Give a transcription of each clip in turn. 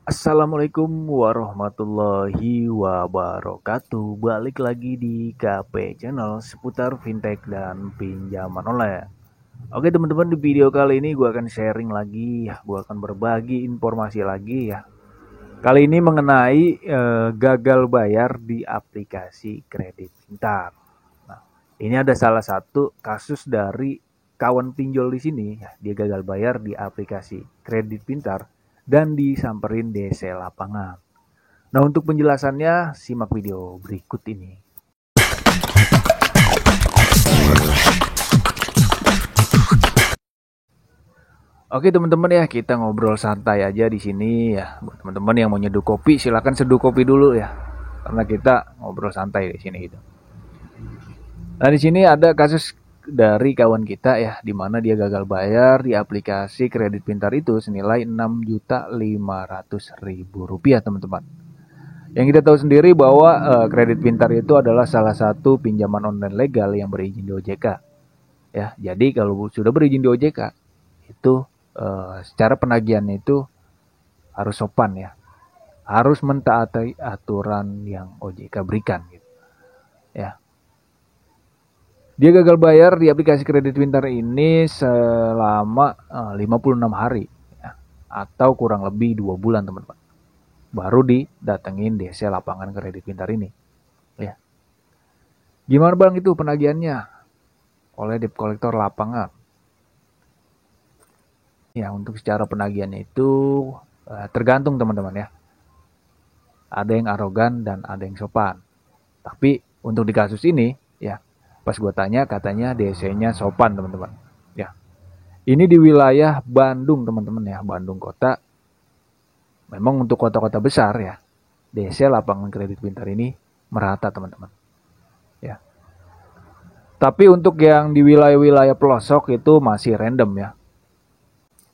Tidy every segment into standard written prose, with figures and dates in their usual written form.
Assalamualaikum warahmatullahi wabarakatuh. Balik lagi di KP Channel seputar fintech dan pinjaman online. Oke teman-teman, di video kali ini gue akan sharing lagi ya, gue akan berbagi informasi lagi ya. Kali ini mengenai gagal bayar di aplikasi kredit pintar. Nah, ini ada salah satu kasus dari kawan pinjol di sini ya, dia gagal bayar di aplikasi kredit pintar dan disamperin DC lapangan. Nah, untuk penjelasannya simak video berikut ini. Oke teman-teman ya, kita ngobrol santai aja di sini ya. Buat teman-teman yang mau nyeduh kopi, silakan seduh kopi dulu ya. Karena kita ngobrol santai di sini gitu. Nah, di sini ada kasus dari kawan kita ya, di mana dia gagal bayar di aplikasi kredit pintar itu senilai Rp6.500.000 teman-teman. Yang kita tahu sendiri bahwa kredit pintar itu adalah salah satu pinjaman online legal yang berizin di OJK. Ya, jadi kalau sudah berizin di OJK itu secara penagihannya itu harus sopan ya, harus mentaati aturan yang OJK berikan gitu. Ya, dia gagal bayar di aplikasi kredit pintar ini selama 56 hari ya, atau kurang lebih 2 bulan teman-teman. Baru didatengin DC lapangan kredit pintar ini. Ya. Gimana bang itu penagihannya? Oleh debt collector lapangan. Ya, untuk secara penagihannya itu tergantung teman-teman ya. Ada yang arogan dan ada yang sopan. Tapi untuk di kasus ini ya, pas gue tanya katanya DC-nya sopan teman-teman. Ya. Ini di wilayah Bandung teman-teman ya, Bandung kota. Memang untuk kota-kota besar ya, DC lapangan kredit pintar ini merata teman-teman. Ya. Tapi untuk yang di wilayah-wilayah pelosok itu masih random ya.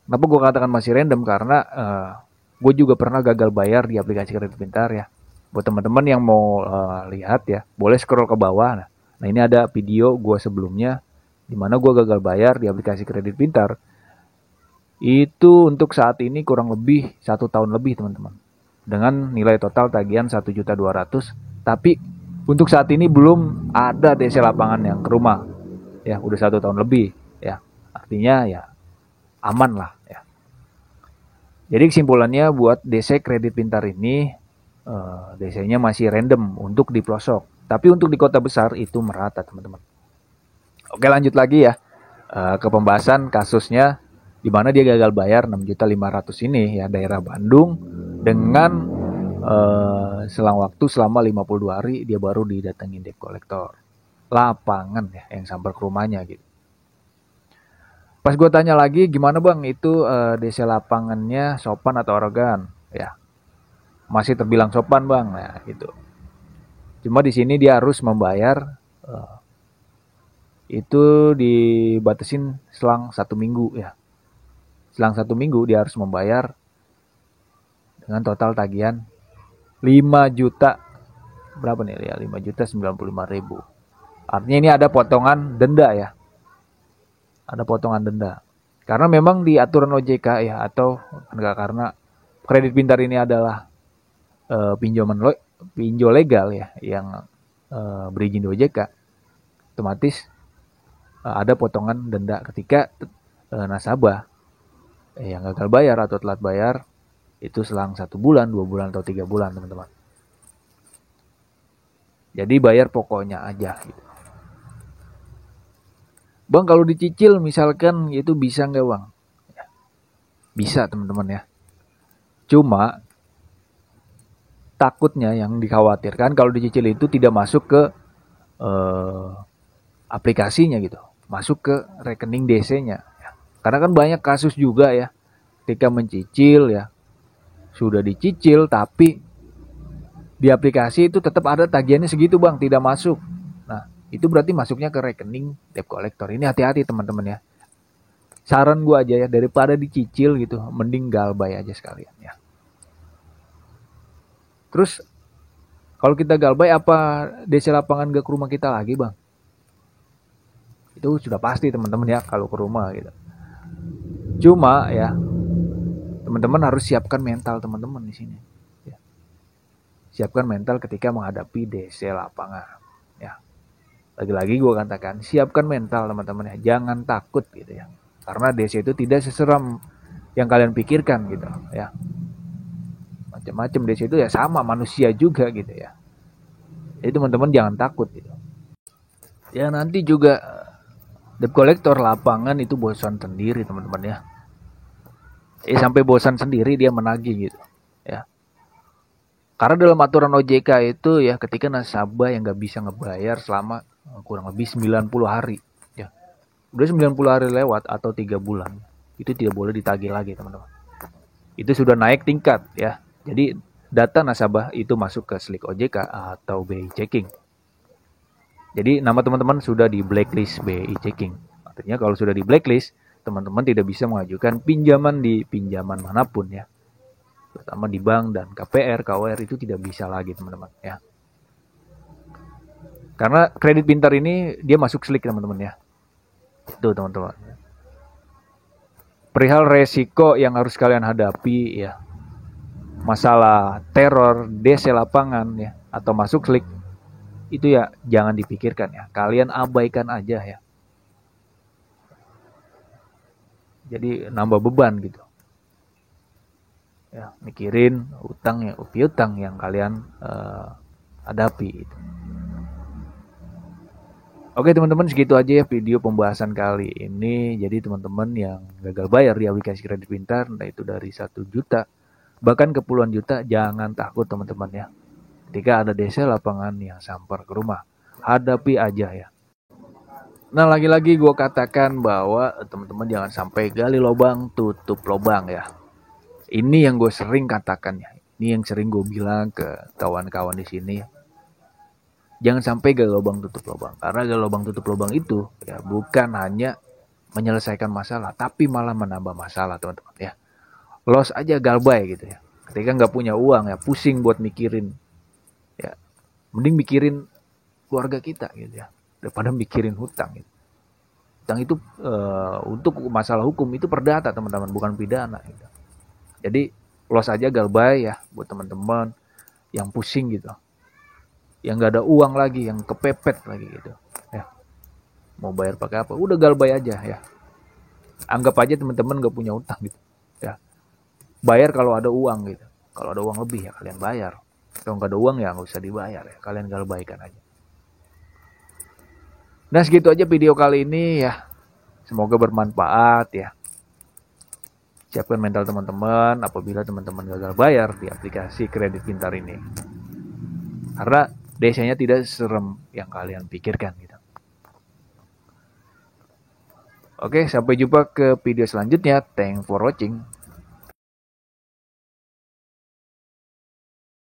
Kenapa gue katakan masih random? Karena gue juga pernah gagal bayar di aplikasi kredit pintar ya. Buat teman-teman yang mau lihat ya, boleh scroll ke bawah. Nah ini ada video gue sebelumnya, di mana gue gagal bayar di aplikasi kredit pintar. Itu untuk saat ini kurang lebih 1 tahun lebih teman-teman. Dengan nilai total tagihan 1.200.000. Tapi untuk saat ini belum ada DC lapangan yang ke rumah. Ya udah 1 tahun lebih ya. Artinya ya aman lah ya. Jadi kesimpulannya buat DC kredit pintar ini DC-nya masih random untuk di pelosok. Tapi untuk di kota besar itu merata teman-teman. Oke lanjut lagi ya ke pembahasan kasusnya di mana dia gagal bayar 6.500.000 ini ya, daerah Bandung dengan selang waktu selama 52 hari dia baru didatengin debt collector lapangan ya yang sampai ke rumahnya gitu. Pas gue tanya lagi, gimana bang itu DC lapangannya sopan atau arogan? Ya, masih terbilang sopan bang, ya gitu. Cuma di sini dia harus membayar itu dibatasin selang 1 minggu ya. Selang 1 minggu dia harus membayar dengan total tagihan 5 juta berapa nih ya, 5.095.000. Artinya ini ada potongan denda ya. Ada potongan denda. Karena memang di aturan OJK ya, atau enggak, karena kredit pintar ini adalah pinjol legal ya yang berizin di OJK, otomatis ada potongan denda ketika nasabah yang gagal bayar atau telat bayar itu selang 1 bulan, 2 bulan atau 3 bulan teman-teman. Jadi bayar pokoknya aja gitu. Bang kalau dicicil misalkan itu bisa nggak bang? Ya, bisa teman-teman ya. Cuma takutnya yang dikhawatirkan kalau dicicil itu tidak masuk ke aplikasinya gitu, masuk ke rekening DC-nya. Karena kan banyak kasus juga ya, ketika mencicil ya, sudah dicicil tapi di aplikasi itu tetap ada tagihannya segitu bang, tidak masuk. Nah itu berarti masuknya ke rekening debt collector. Ini hati-hati teman-teman ya. Saran gue aja ya, daripada dicicil gitu, mending galbay aja sekalian ya. Terus kalau kita galbay apa DC lapangan gak ke rumah kita lagi bang? Itu sudah pasti teman-teman ya kalau ke rumah gitu. Cuma ya teman-teman harus siapkan mental teman-teman di sini. Ya. Siapkan mental ketika menghadapi DC lapangan. Ya. Lagi-lagi gue katakan, siapkan mental teman-teman ya. Jangan takut gitu ya. Karena DC itu tidak seseram yang kalian pikirkan gitu ya. Macam-macam DC itu ya sama manusia juga gitu ya. Jadi teman-teman jangan takut gitu. Ya nanti juga debt collector lapangan itu bosan sendiri teman-teman ya. Sampai bosan sendiri dia menagih gitu ya. Karena dalam aturan OJK itu ya ketika nasabah yang nggak bisa ngebayar selama kurang lebih 90 hari ya. Udah 90 hari lewat atau 3 bulan itu tidak boleh ditagih lagi teman-teman. Itu sudah naik tingkat ya. Jadi data nasabah itu masuk ke Slick OJK atau BI Checking. Jadi nama teman-teman sudah di blacklist BI Checking. Artinya kalau sudah di blacklist, teman-teman tidak bisa mengajukan pinjaman di pinjaman manapun ya. Terutama di bank dan KPR, KUR itu tidak bisa lagi teman-teman ya. Karena kredit pintar ini dia masuk Slick teman-teman ya. Itu teman-teman. Perihal resiko yang harus kalian hadapi ya. Masalah teror, DC lapangan ya atau masuk Slick itu ya jangan dipikirkan ya. Kalian abaikan aja ya. Jadi nambah beban gitu. Ya, mikirin utang ya, piutang yang kalian hadapi gitu. Oke teman-teman, segitu aja ya video pembahasan kali ini. Jadi teman-teman yang gagal bayar di aplikasi kredit pintar, entah itu dari 1 juta bahkan ke puluhan juta, jangan takut teman-teman ya. Ketika ada DC lapangan yang samper ke rumah, hadapi aja ya. Nah lagi-lagi gue katakan bahwa teman-teman jangan sampai gali lubang tutup lubang ya. Ini yang gue sering katakan ya. Ini yang sering gue bilang ke kawan-kawan di sini. Jangan sampai gali lubang tutup lubang. Karena gali lubang tutup lubang itu ya bukan hanya menyelesaikan masalah, tapi malah menambah masalah teman-teman ya. Loss aja galbay gitu ya. Ketika nggak punya uang ya pusing buat mikirin ya. Mending mikirin keluarga kita gitu ya daripada mikirin hutang gitu. Hutang itu untuk masalah hukum itu perdata teman-teman, bukan pidana gitu. Jadi loss aja galbay ya buat teman-teman yang pusing gitu. Yang nggak ada uang lagi, yang kepepet lagi gitu ya. Mau bayar pakai apa? Udah galbay aja ya. Anggap aja teman-teman nggak punya utang gitu ya. Bayar kalau ada uang gitu. Kalau ada uang lebih ya kalian bayar. Kalau nggak ada uang ya nggak usah dibayar ya. Kalian galbaikan aja. Nah segitu aja video kali ini ya. Semoga bermanfaat ya. Siapkan mental teman-teman apabila teman-teman gagal bayar di aplikasi kredit pintar ini. Karena DC-nya tidak serem yang kalian pikirkan gitu. Oke, sampai jumpa ke video selanjutnya. Thanks for watching.